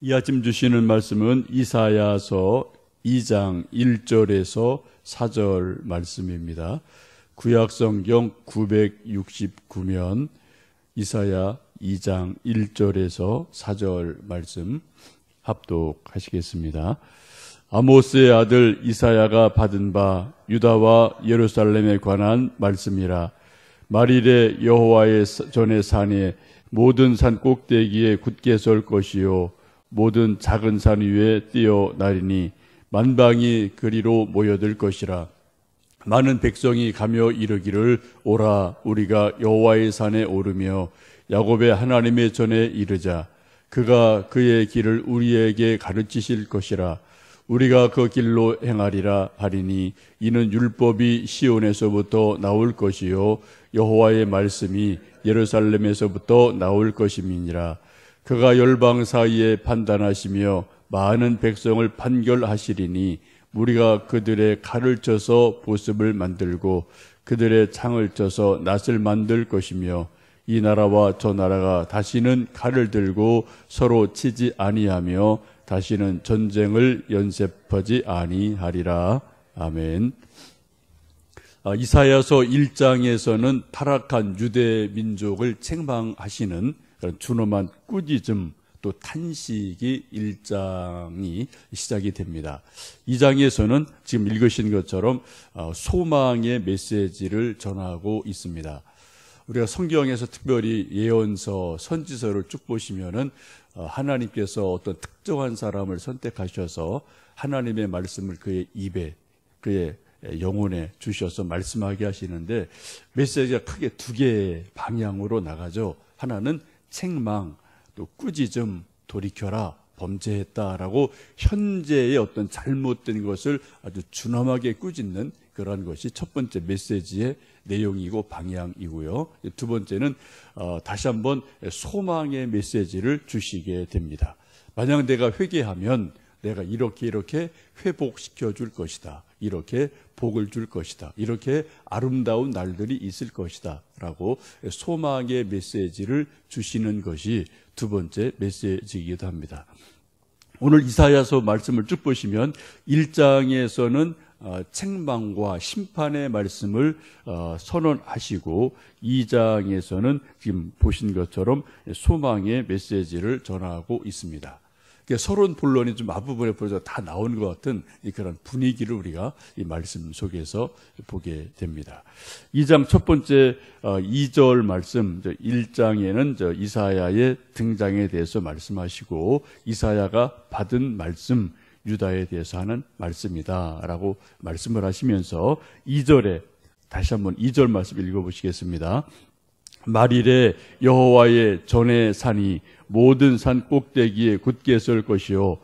이 아침 주시는 말씀은 이사야서 2장 1절에서 4절 말씀입니다. 구약성경 969면 이사야 2장 1절에서 4절 말씀 합독하시겠습니다. 아모스의 아들 이사야가 받은 바 유다와 예루살렘에 관한 말씀이라. 말일에 여호와의 전의 산에 모든 산 꼭대기에 굳게 설 것이요 모든 작은 산 위에 뛰어나리니 만방이 그리로 모여들 것이라. 많은 백성이 가며 이르기를 오라 우리가 여호와의 산에 오르며 야곱의 하나님의 전에 이르자. 그가 그의 길을 우리에게 가르치실 것이라. 우리가 그 길로 행하리라 하리니 이는 율법이 시온에서부터 나올 것이요 여호와의 말씀이 예루살렘에서부터 나올 것임이니라. 그가 열방 사이에 판단하시며 많은 백성을 판결하시리니 우리가 그들의 칼을 쳐서 보습을 만들고 그들의 창을 쳐서 낫을 만들 것이며 이 나라와 저 나라가 다시는 칼을 들고 서로 치지 아니하며 다시는 전쟁을 연습하지 아니하리라. 아멘. 이사야서 1장에서는 타락한 유대 민족을 책망하시는 그런 준엄한 꾸짖음 또 탄식이 1장이 시작이 됩니다. 2장에서는 지금 읽으신 것처럼 소망의 메시지를 전하고 있습니다. 우리가 성경에서 특별히 예언서, 선지서를 쭉 보시면은 하나님께서 어떤 특정한 사람을 선택하셔서 하나님의 말씀을 그의 입에, 그의 영혼에 주셔서 말씀하게 하시는데 메시지가 크게 두 개의 방향으로 나가죠. 하나는 책망, 또 꾸짖음, 돌이켜라, 범죄했다라고 현재의 어떤 잘못된 것을 아주 준엄하게 꾸짖는 그런 것이 첫 번째 메시지의 내용이고 방향이고요. 두 번째는 다시 한번 소망의 메시지를 주시게 됩니다. 만약 내가 회개하면 내가 이렇게 회복시켜 줄 것이다. 이렇게 복을 줄 것이다. 이렇게 아름다운 날들이 있을 것이다. 라고 소망의 메시지를 주시는 것이 두 번째 메시지이기도 합니다. 오늘 이사야서 말씀을 쭉 보시면 1장에서는 책망과 심판의 말씀을 선언하시고 2장에서는 지금 보신 것처럼 소망의 메시지를 전하고 있습니다. 서론 본론이 좀 앞부분에 벌써 다 나온 것 같은 그런 분위기를 우리가 이 말씀 속에서 보게 됩니다. 2장 첫 번째 2절 말씀, 1장에는 이사야의 등장에 대해서 말씀하시고 이사야가 받은 말씀, 유다에 대해서 하는 말씀이다라고 말씀을 하시면서 2절에 다시 한번 2절 말씀 읽어보시겠습니다. 말일에 여호와의 전의 산이 모든 산 꼭대기에 굳게 설 것이요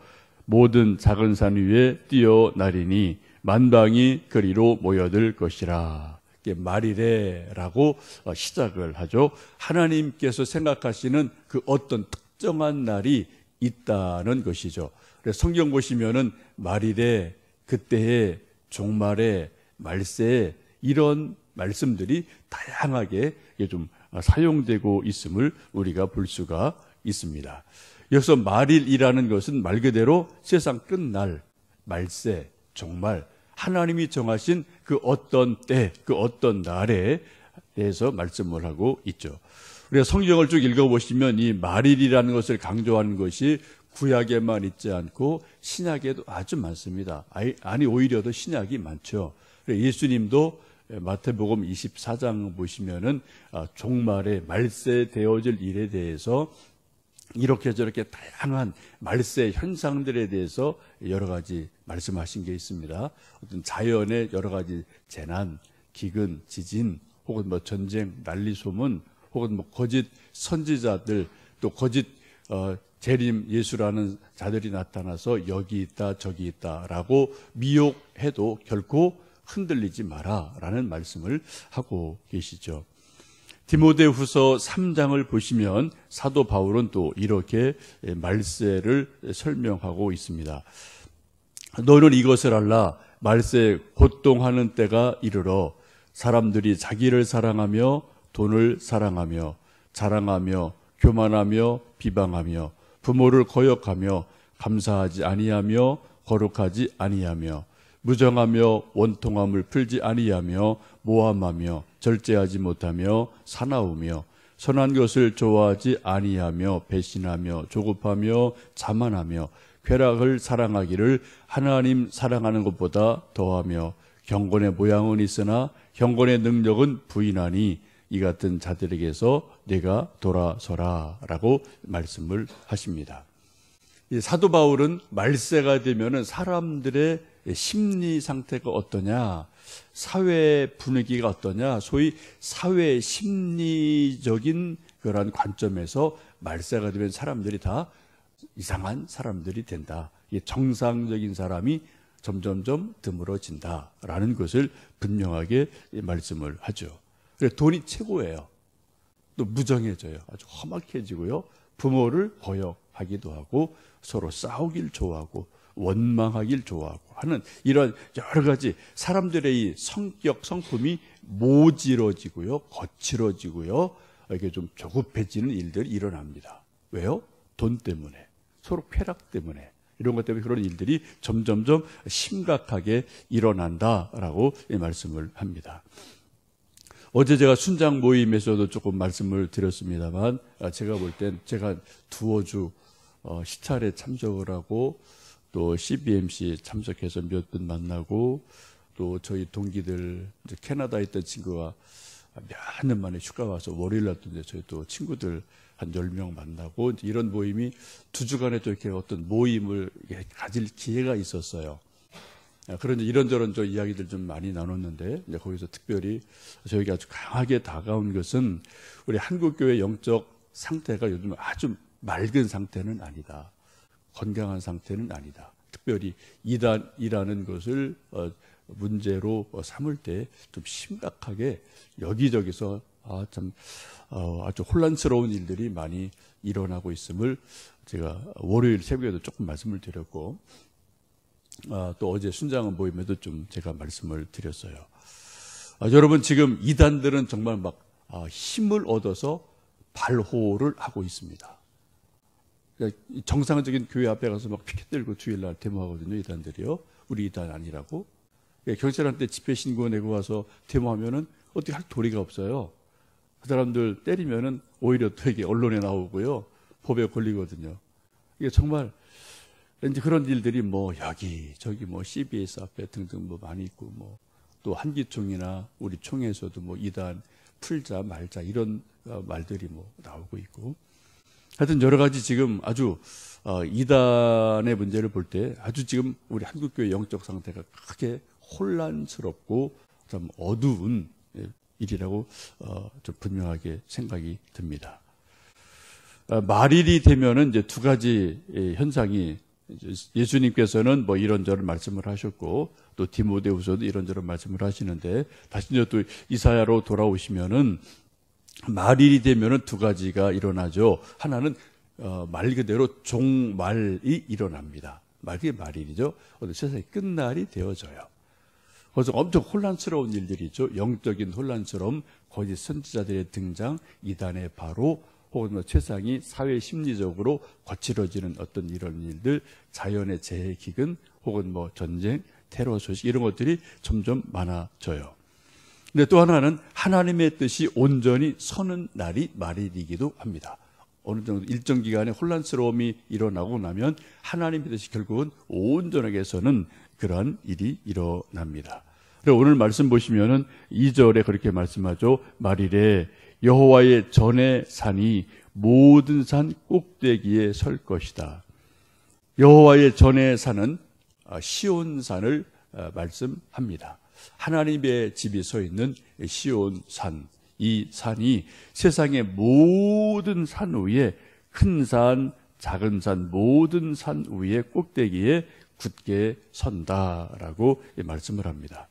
모든 작은 산 위에 뛰어나리니 만방이 그리로 모여들 것이라. 말일에라고 시작을 하죠. 하나님께서 생각하시는 그 어떤 특정한 날이 있다는 것이죠. 그래서 성경 보시면은 말일에, 그때에, 종말에, 말세에 이런 말씀들이 다양하게 좀 사용되고 있음을 우리가 볼 수가 있습니다. 여기서 말일이라는 것은 말 그대로 세상 끝날, 말세, 종말, 하나님이 정하신 그 어떤 때, 그 어떤 날에 대해서 말씀을 하고 있죠. 우리가 성경을 쭉 읽어보시면 이 말일이라는 것을 강조하는 것이 구약에만 있지 않고 신약에도 아주 많습니다. 아니 오히려 더 신약이 많죠. 예수님도 마태복음 24장 보시면은 종말에 말세 되어질 일에 대해서 이렇게 저렇게 다양한 말세 현상들에 대해서 여러 가지 말씀하신 게 있습니다. 어떤 자연의 여러 가지 재난, 기근, 지진, 혹은 전쟁, 난리 소문, 혹은 거짓 선지자들, 또 거짓 재림 예수라는 자들이 나타나서 여기 있다 저기 있다라고 미혹해도 결코 흔들리지 마라라는 말씀을 하고 계시죠. 디모데후서 3장을 보시면 사도 바울은 또 이렇게 말세를 설명하고 있습니다. 너는 이것을 알라. 말세 고통하는 때가 이르러 사람들이 자기를 사랑하며 돈을 사랑하며 자랑하며 교만하며 비방하며 부모를 거역하며 감사하지 아니하며 거룩하지 아니하며 무정하며 원통함을 풀지 아니하며 모함하며 절제하지 못하며 사나우며 선한 것을 좋아하지 아니하며 배신하며 조급하며 자만하며 쾌락을 사랑하기를 하나님 사랑하는 것보다 더하며 경건의 모양은 있으나 경건의 능력은 부인하니 이 같은 자들에게서 내가 돌아서라 라고 말씀을 하십니다. 이 사도 바울은 말세가 되면은 사람들의 심리 상태가 어떠냐, 사회 분위기가 어떠냐, 소위 사회 심리적인 그런 관점에서 말세가 되면 사람들이 다 이상한 사람들이 된다. 이게 정상적인 사람이 점점점 드물어진다라는 것을 분명하게 말씀을 하죠. 그래서 돈이 최고예요. 또 무정해져요. 아주 험악해지고요. 부모를 거역하기도 하고 서로 싸우길 좋아하고 원망하길 좋아하고 하는 이런 여러 가지 사람들의 이 성격, 성품이 모질어지고요. 거칠어지고요. 이렇게 좀 조급해지는 일들이 일어납니다. 왜요? 돈 때문에. 서로 쾌락 때문에. 이런 것 때문에 그런 일들이 점점점 심각하게 일어난다라고 말씀을 합니다. 어제 제가 순장 모임에서도 조금 말씀을 드렸습니다만 제가 볼 땐 제가 두어 주 시찰에 참석을 하고 또 CBMC 참석해서 몇 분 만나고 또 저희 동기들 캐나다에 있던 친구가 몇 년 만에 휴가 와서 월요일 날 또 저희 또 친구들 한 10명 만나고 이런 모임이 2주간에 또 이렇게 어떤 모임을 가질 기회가 있었어요. 그런 이런저런 저 이야기들 좀 많이 나눴는데 이제 거기서 특별히 저에게 아주 강하게 다가온 것은 우리 한국교회 영적 상태가 요즘 아주 맑은 상태는 아니다. 건강한 상태는 아니다. 특별히 이단이라는 것을 문제로 삼을 때 좀 심각하게 여기저기서 아주 혼란스러운 일들이 많이 일어나고 있음을 제가 월요일 새벽에도 조금 말씀을 드렸고 또 어제 순장은 모임에도 좀 제가 말씀을 드렸어요. 여러분 지금 이단들은 정말 막 힘을 얻어서 발호를 하고 있습니다. 정상적인 교회 앞에 가서 막 피켓 들고 주일날 데모하거든요. 이단들이요. 우리 이단 아니라고. 경찰한테 집회 신고 내고 와서 데모하면은 어떻게 할 도리가 없어요. 그 사람들 때리면은 오히려 또 이게 언론에 나오고요. 법에 걸리거든요. 이게 정말 이제 그런 일들이 뭐 여기 저기 뭐 CBS 앞에 등등 뭐 많이 있고 뭐 또 한기총이나 우리 총회에서도 뭐 이단 풀자 말자 이런 말들이 뭐 나오고 있고 하여튼 여러 가지 지금 아주 이단의 문제를 볼 때 아주 지금 우리 한국교회 영적 상태가 크게 혼란스럽고 좀 어두운 일이라고 좀 분명하게 생각이 듭니다. 말일이 되면은 이제 두 가지 현상이 예수님께서는 뭐 이런저런 말씀을 하셨고 또 디모데후서도 이런저런 말씀을 하시는데 다시 이제 또 이사야로 돌아오시면은 말일이 되면은 두 가지가 일어나죠. 하나는 말 그대로 종말이 일어납니다. 그게 말일이죠. 세상의 끝날이 되어져요. 그래서 엄청 혼란스러운 일들이죠. 영적인 혼란스러움, 거짓 선지자들의 등장, 이단의 바로 혹은 뭐 세상이 사회 심리적으로 거칠어지는 어떤 이런 일들, 자연의 재해 기근, 혹은 뭐 전쟁, 테러 소식 이런 것들이 점점 많아져요. 근데 또 하나는 하나님의 뜻이 온전히 서는 날이 말일이기도 합니다. 어느 정도 일정 기간에 혼란스러움이 일어나고 나면 하나님의 뜻이 결국은 온전하게 서는 그러한 일이 일어납니다. 그리고 오늘 말씀 보시면은 2절에 그렇게 말씀하죠. 말일에 여호와의 전의 산이 모든 산 꼭대기에 설 것이다. 여호와의 전의 산은 시온산을 말씀합니다. 하나님의 집이 서 있는 시온산, 이 산이 세상의 모든 산 위에 큰 산, 작은 산, 모든 산 위에 꼭대기에 굳게 선다라고 말씀을 합니다.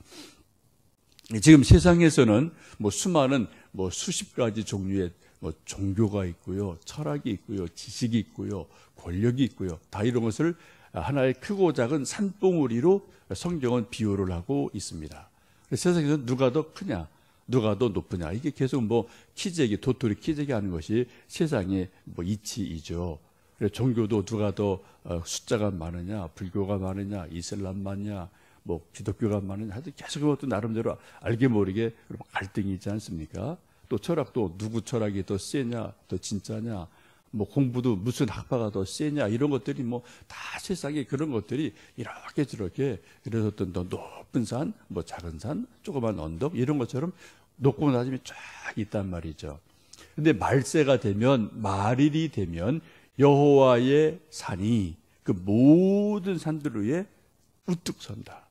지금 세상에서는 뭐 수많은 뭐 수십 가지 종류의 뭐 종교가 있고요, 철학이 있고요, 지식이 있고요, 권력이 있고요. 다 이런 것을 하나의 크고 작은 산봉우리로 성경은 비유를 하고 있습니다. 세상에서 누가 더 크냐, 누가 더 높으냐, 이게 계속 뭐 키재기, 도토리 키재기 하는 것이 세상의 뭐 이치이죠. 그래서 종교도 누가 더 숫자가 많으냐, 불교가 많으냐, 이슬람 많냐, 뭐 기독교가 많으냐, 하여튼 계속 그것도 나름대로 알게 모르게 갈등이 있지 않습니까? 또 철학도 누구 철학이 더 세냐, 더 진짜냐, 뭐 공부도 무슨 학파가 더 세냐, 이런 것들이 뭐 다 세상에 그런 것들이 이렇게 저렇게, 그래서 어떤 더 높은 산, 뭐 작은 산, 조그만 언덕, 이런 것처럼 높고 낮음이 쫙 있단 말이죠. 근데 말세가 되면, 말일이 되면 여호와의 산이 그 모든 산들 위에 우뚝 선다.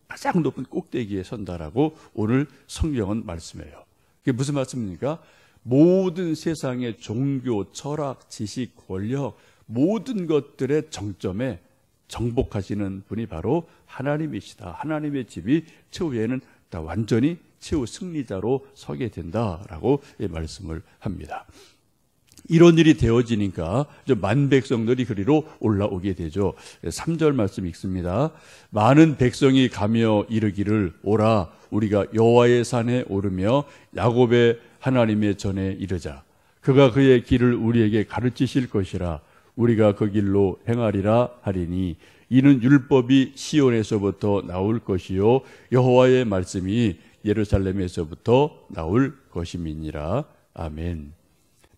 가장 높은 꼭대기에 선다라고 오늘 성경은 말씀해요. 그게 무슨 말씀입니까? 모든 세상의 종교, 철학, 지식, 권력, 모든 것들의 정점에 정복하시는 분이 바로 하나님이시다. 하나님의 집이 최후에는 다 완전히 최후 승리자로 서게 된다라고 말씀을 합니다. 이런 일이 되어지니까 만 백성들이 그리로 올라오게 되죠. 3절 말씀 읽습니다. 많은 백성이 가며 이르기를 오라 우리가 여호와의 산에 오르며 야곱의 하나님의 전에 이르자. 그가 그의 길을 우리에게 가르치실 것이라. 우리가 그 길로 행하리라 하리니 이는 율법이 시온에서부터 나올 것이요 여호와의 말씀이 예루살렘에서부터 나올 것임이니라. 아멘.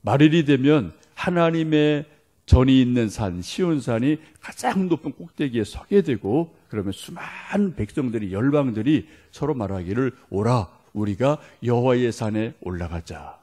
말일이 되면 하나님의 전이 있는 산, 시온산이 가장 높은 꼭대기에 서게 되고, 그러면 수많은 백성들이, 열방들이 서로 말하기를 오라 우리가 여호와의 산에 올라가자.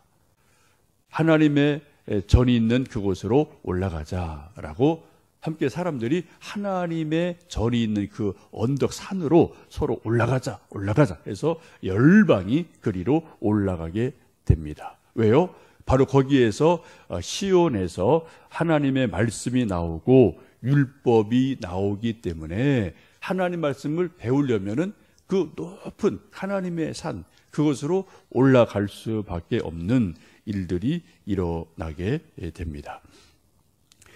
하나님의 전이 있는 그곳으로 올라가자라고 함께 사람들이 하나님의 전이 있는 그 언덕 산으로 서로 올라가자 해서 열방이 그리로 올라가게 됩니다. 왜요? 바로 거기에서 시온에서 하나님의 말씀이 나오고 율법이 나오기 때문에 하나님 말씀을 배우려면은 그 높은 하나님의 산, 그것으로 올라갈 수밖에 없는 일들이 일어나게 됩니다.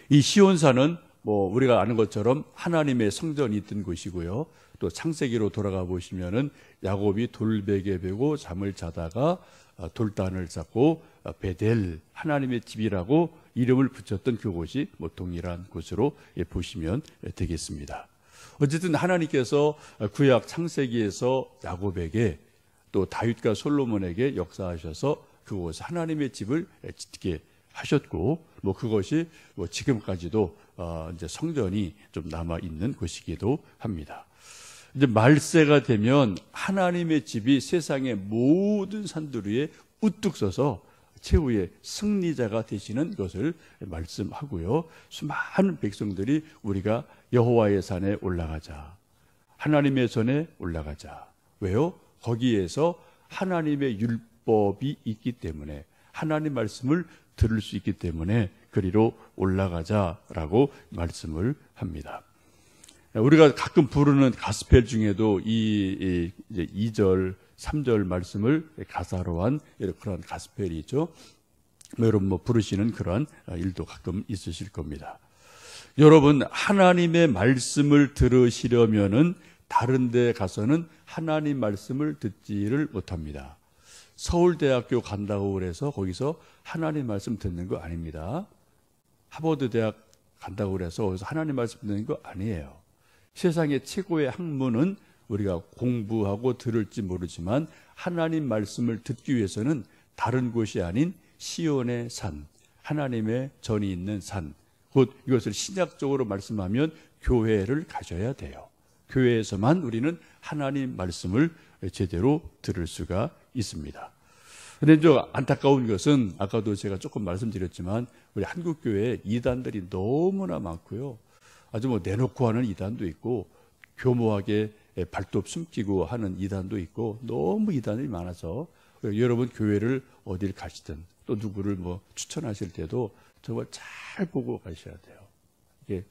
이 시온산은 뭐 우리가 아는 것처럼 하나님의 성전이 있던 곳이고요. 또 창세기로 돌아가 보시면은 야곱이 돌베개 베고 잠을 자다가 돌단을 쌓고 베델, 하나님의 집이라고 이름을 붙였던 그곳이 뭐 동일한 곳으로 보시면 되겠습니다. 어쨌든 하나님께서 구약 창세기에서 야곱에게 또 다윗과 솔로몬에게 역사하셔서 그곳 하나님의 집을 짓게 하셨고, 뭐 그것이 뭐 지금까지도 이제 성전이 좀 남아 있는 곳이기도 합니다. 이제 말세가 되면 하나님의 집이 세상의 모든 산들 위에 우뚝 서서 최후의 승리자가 되시는 것을 말씀하고요. 수많은 백성들이 우리가 여호와의 산에 올라가자, 하나님의 전에 올라가자. 왜요? 거기에서 하나님의 율법이 있기 때문에, 하나님 말씀을 들을 수 있기 때문에 그리로 올라가자라고 말씀을 합니다. 우리가 가끔 부르는 가스펠 중에도 이 2절, 3절 말씀을 가사로 한 그런 가스펠이 있죠. 여러분 뭐 부르시는 그런 일도 가끔 있으실 겁니다. 여러분, 하나님의 말씀을 들으시려면은 다른 데 가서는 하나님 말씀을 듣지를 못합니다. 서울대학교 간다고 그래서 거기서 하나님 말씀 듣는 거 아닙니다. 하버드 대학 간다고 그래서 거기서 하나님 말씀 듣는 거 아니에요. 세상의 최고의 학문은 우리가 공부하고 들을지 모르지만 하나님 말씀을 듣기 위해서는 다른 곳이 아닌 시온의 산, 하나님의 전이 있는 산, 곧 이것을 신약적으로 말씀하면 교회를 가져야 돼요. 교회에서만 우리는 하나님 말씀을 제대로 들을 수가 있습니다. 그런데 좀 안타까운 것은 아까도 제가 조금 말씀드렸지만 우리 한국교회에 이단들이 너무나 많고요. 아주 뭐 내놓고 하는 이단도 있고 교모하게 발톱 숨기고 하는 이단도 있고 너무 이단이 많아서 여러분 교회를 어딜 가시든 또 누구를 뭐 추천하실 때도 정말 잘 보고 가셔야 돼요. 이게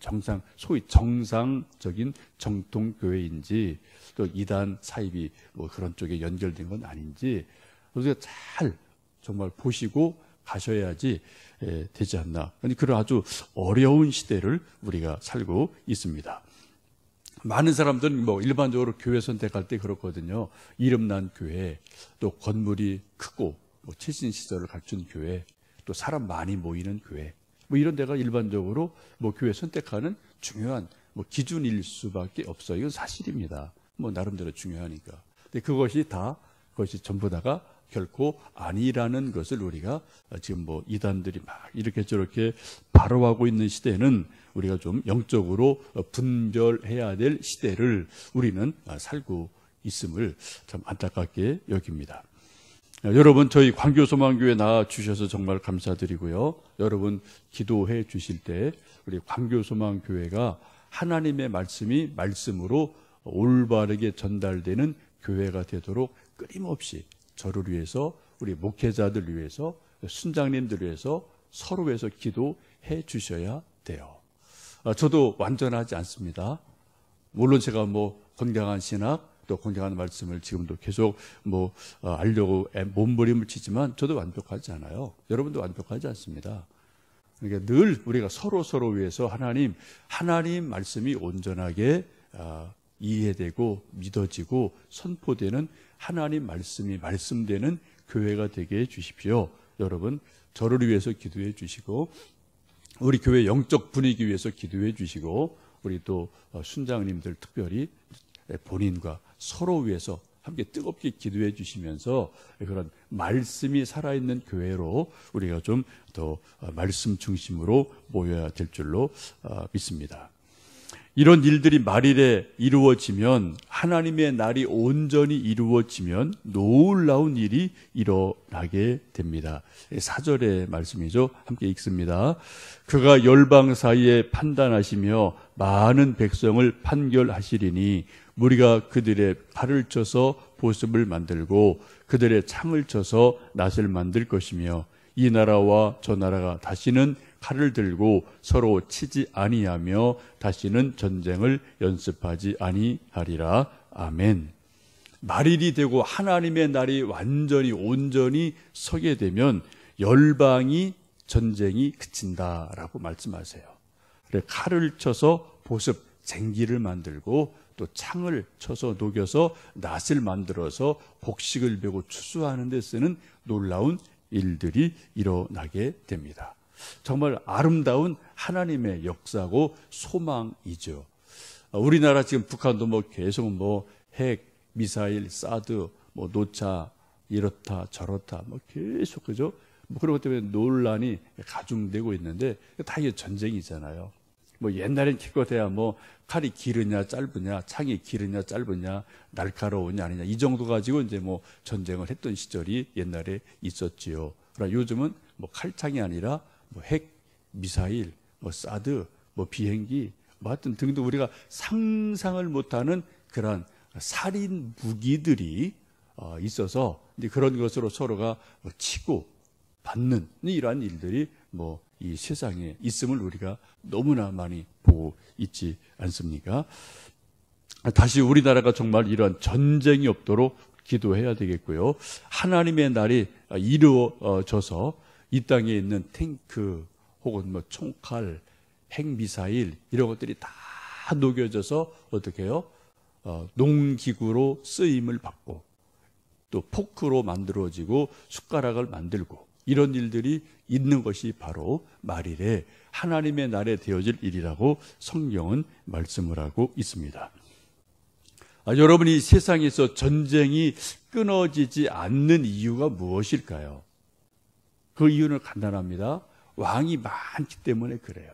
소위 정상적인 정통교회인지 또 이단 사입이 뭐 그런 쪽에 연결된 건 아닌지 우리가 잘 정말 보시고 가셔야지 되지 않나. 그런 아주 어려운 시대를 우리가 살고 있습니다. 많은 사람들은 뭐 일반적으로 교회 선택할 때 그렇거든요. 이름난 교회, 또 건물이 크고 뭐 최신 시설을 갖춘 교회, 또 사람 많이 모이는 교회, 뭐 이런 데가 일반적으로 뭐 교회 선택하는 중요한 뭐 기준일 수밖에 없어요. 이건 사실입니다. 뭐 나름대로 중요하니까. 근데 그것이 전부 다가 결코 아니라는 것을 우리가 지금 뭐 이단들이 막 이렇게 저렇게 바로하고 있는 시대는 우리가 좀 영적으로 분별해야 될 시대를 우리는 살고 있음을 참 안타깝게 여깁니다. 여러분, 저희 광교소망교회 나와주셔서 정말 감사드리고요. 여러분 기도해 주실 때 우리 광교소망교회가 하나님의 말씀이 말씀으로 올바르게 전달되는 교회가 되도록 끊임없이 저를 위해서, 우리 목회자들 위해서, 순장님들 위해서, 서로 위해서 기도해 주셔야 돼요. 저도 완전하지 않습니다. 물론 제가 뭐 건강한 신학, 또 건강한 말씀을 지금도 계속 알려고 몸부림을 치지만 저도 완벽하지 않아요. 여러분도 완벽하지 않습니다. 그러니까 늘 우리가 서로 위해서 하나님 말씀이 온전하게 이해되고 믿어지고 선포되는 하나님 말씀이 말씀되는 교회가 되게 해 주십시오. 여러분, 저를 위해서 기도해 주시고, 우리 교회 영적 분위기 위해서 기도해 주시고, 우리 또 순장님들 특별히 본인과 서로 위해서 함께 뜨겁게 기도해 주시면서 그런 말씀이 살아있는 교회로 우리가 좀 더 말씀 중심으로 모여야 될 줄로 믿습니다. 이런 일들이 말일에 이루어지면, 하나님의 날이 온전히 이루어지면 놀라운 일이 일어나게 됩니다. 4절의 말씀이죠. 함께 읽습니다. 그가 열방 사이에 판단하시며 많은 백성을 판결하시리니 무리가 그들의 칼을 쳐서 보습을 만들고 그들의 창을 쳐서 낫을 만들 것이며 이 나라와 저 나라가 다시는 칼을 들고 서로 치지 아니하며 다시는 전쟁을 연습하지 아니하리라. 아멘. 말일이 되고 하나님의 날이 완전히 온전히 서게 되면 열방이 전쟁이 그친다라고 말씀하세요. 그래, 칼을 쳐서 보습, 쟁기를 만들고 또 창을 쳐서 녹여서 낫을 만들어서 곡식을 베고 추수하는 데 쓰는 놀라운 일들이 일어나게 됩니다. 정말 아름다운 하나님의 역사고 소망이죠. 우리나라 지금 북한도 계속 핵, 미사일, 사드, 노차, 이렇다 저렇다 계속 그죠? 그런 것 때문에 논란이 가중되고 있는데 다 이게 전쟁이잖아요. 옛날엔 기껏해야 칼이 기르냐 짧으냐, 창이 기르냐 짧으냐, 날카로우냐 아니냐 이 정도 가지고 이제 전쟁을 했던 시절이 옛날에 있었지요. 그러나 요즘은 칼창이 아니라 핵, 미사일, 사드, 비행기, 하여튼 등등 우리가 상상을 못하는 그런 살인 무기들이 있어서 이제 그런 것으로 서로가 치고 받는 이러한 일들이 이 세상에 있음을 우리가 너무나 많이 보고 있지 않습니까? 다시 우리나라가 정말 이러한 전쟁이 없도록 기도해야 되겠고요. 하나님의 날이 이루어져서 이 땅에 있는 탱크 혹은 총칼, 핵미사일 이런 것들이 다 녹여져서 어떻게 해요? 농기구로 쓰임을 받고 또 포크로 만들어지고 숟가락을 만들고 이런 일들이 있는 것이 바로 말일에 하나님의 날에 되어질 일이라고 성경은 말씀을 하고 있습니다. 여러분이 세상에서 전쟁이 끊어지지 않는 이유가 무엇일까요? 그 이유는 간단합니다. 왕이 많기 때문에 그래요.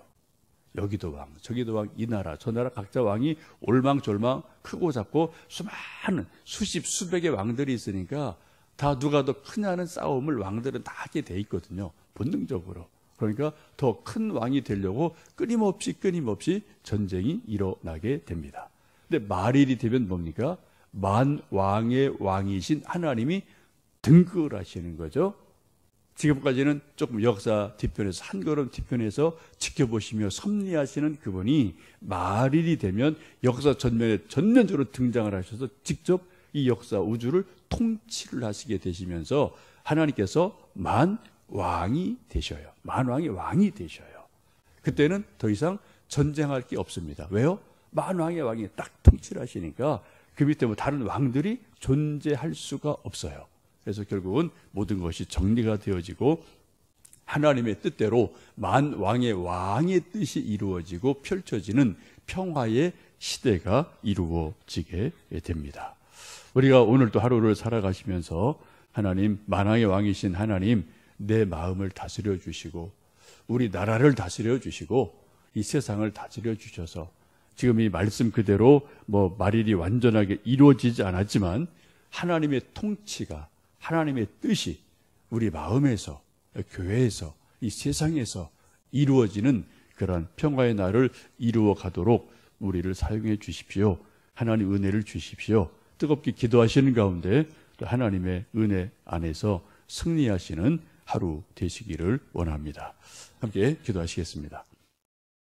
여기도 왕, 저기도 왕, 이 나라, 저 나라 각자 왕이 올망졸망 크고 작고 수많은 수십, 수백의 왕들이 있으니까 다 누가 더 크냐는 싸움을 왕들은 다 하게 돼 있거든요. 본능적으로. 그러니까 더 큰 왕이 되려고 끊임없이 전쟁이 일어나게 됩니다. 근데 말일이 되면 뭡니까? 만왕의 왕이신 하나님이 등극을 하시는 거죠. 지금까지는 조금 역사 뒤편에서 한 걸음 뒤편에서 지켜보시며 섭리하시는 그분이 말일이 되면 역사 전면적으로 등장을 하셔서 직접 이 역사 우주를 통치를 하시게 되시면서 하나님께서 만왕이 되셔요. 만왕의 왕이 되셔요. 그때는 더 이상 전쟁할 게 없습니다. 왜요? 만왕의 왕이 딱 통치를 하시니까 그 밑에 다른 왕들이 존재할 수가 없어요. 그래서 결국은 모든 것이 정리가 되어지고 하나님의 뜻대로 만왕의 왕의 뜻이 이루어지고 펼쳐지는 평화의 시대가 이루어지게 됩니다. 우리가 오늘 또 하루를 살아가시면서 하나님, 만왕의 왕이신 하나님, 내 마음을 다스려 주시고 우리 나라를 다스려 주시고 이 세상을 다스려 주셔서 지금 이 말씀 그대로 말일이 완전하게 이루어지지 않았지만 하나님의 통치가, 하나님의 뜻이 우리 마음에서, 교회에서, 이 세상에서 이루어지는 그런 평화의 날을 이루어 가도록 우리를 사용해 주십시오. 하나님 은혜를 주십시오. 뜨겁게 기도하시는 가운데 하나님의 은혜 안에서 승리하시는 하루 되시기를 원합니다. 함께 기도하시겠습니다.